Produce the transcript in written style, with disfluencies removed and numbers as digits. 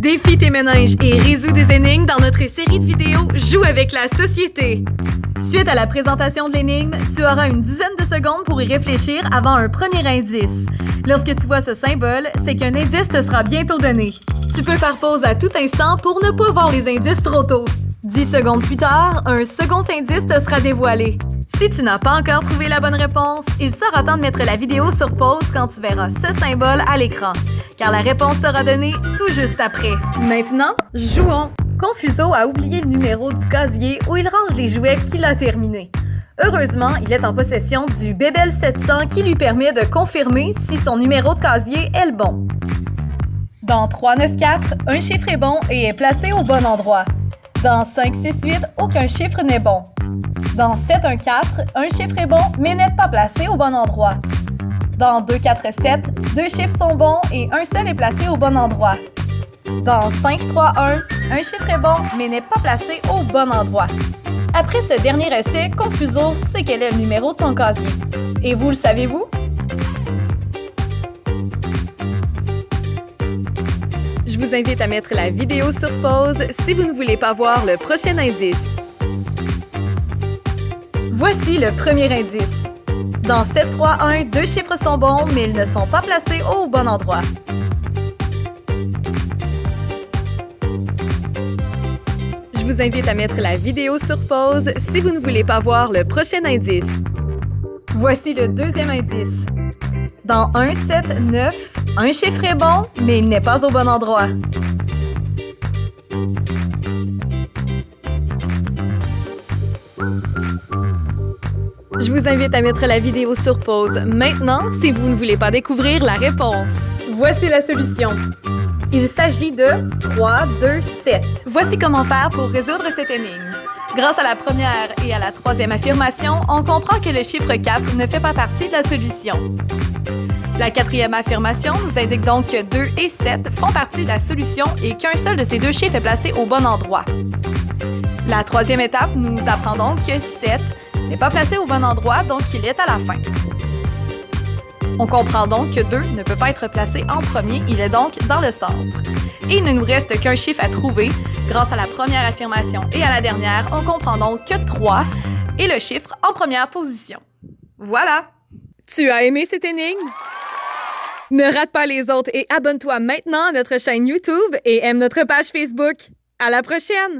Défie tes méninges et résous des énigmes dans notre série de vidéos Joue avec la société. Suite à la présentation de l'énigme, tu auras une dizaine de secondes pour y réfléchir avant un premier indice. Lorsque tu vois ce symbole, c'est qu'un indice te sera bientôt donné. Tu peux faire pause à tout instant pour ne pas voir les indices trop tôt. 10 secondes plus tard, un second indice te sera dévoilé. Si tu n'as pas encore trouvé la bonne réponse, il sera temps de mettre la vidéo sur pause quand tu verras ce symbole à l'écran, car la réponse sera donnée tout juste après. Maintenant, jouons! Confuso a oublié le numéro du casier où il range les jouets qu'il a terminés. Heureusement, il est en possession du Bébel 700 qui lui permet de confirmer si son numéro de casier est le bon. Dans 394, un chiffre est bon et est placé au bon endroit. Dans 568, aucun chiffre n'est bon. Dans 714, un chiffre est bon mais n'est pas placé au bon endroit. Dans 247, deux chiffres sont bons et un seul est placé au bon endroit. Dans 531, un chiffre est bon mais n'est pas placé au bon endroit. Après ce dernier essai, Confuso sait quel est le numéro de son casier. Et vous le savez-vous? Je vous invite à mettre la vidéo sur pause si vous ne voulez pas voir le prochain indice. Voici le premier indice. Dans 731, deux chiffres sont bons, mais ils ne sont pas placés au bon endroit. Je vous invite à mettre la vidéo sur pause si vous ne voulez pas voir le prochain indice. Voici le deuxième indice. Dans 179, un chiffre est bon, mais il n'est pas au bon endroit. Je vous invite à mettre la vidéo sur pause maintenant si vous ne voulez pas découvrir la réponse. Voici la solution. Il s'agit de 3, 2, 7. Voici comment faire pour résoudre cette énigme. Grâce à la première et à la troisième affirmation, on comprend que le chiffre 4 ne fait pas partie de la solution. La quatrième affirmation nous indique donc que 2 et 7 font partie de la solution et qu'un seul de ces deux chiffres est placé au bon endroit. La troisième étape nous apprend donc que 7 n'est pas placé au bon endroit, donc il est à la fin. On comprend donc que 2 ne peut pas être placé en premier, il est donc dans le centre. Et il ne nous reste qu'un chiffre à trouver. Grâce à la première affirmation et à la dernière, on comprend donc que 3 est le chiffre en première position. Voilà! Tu as aimé cette énigme? Ne rate pas les autres et abonne-toi maintenant à notre chaîne YouTube et aime notre page Facebook. À la prochaine!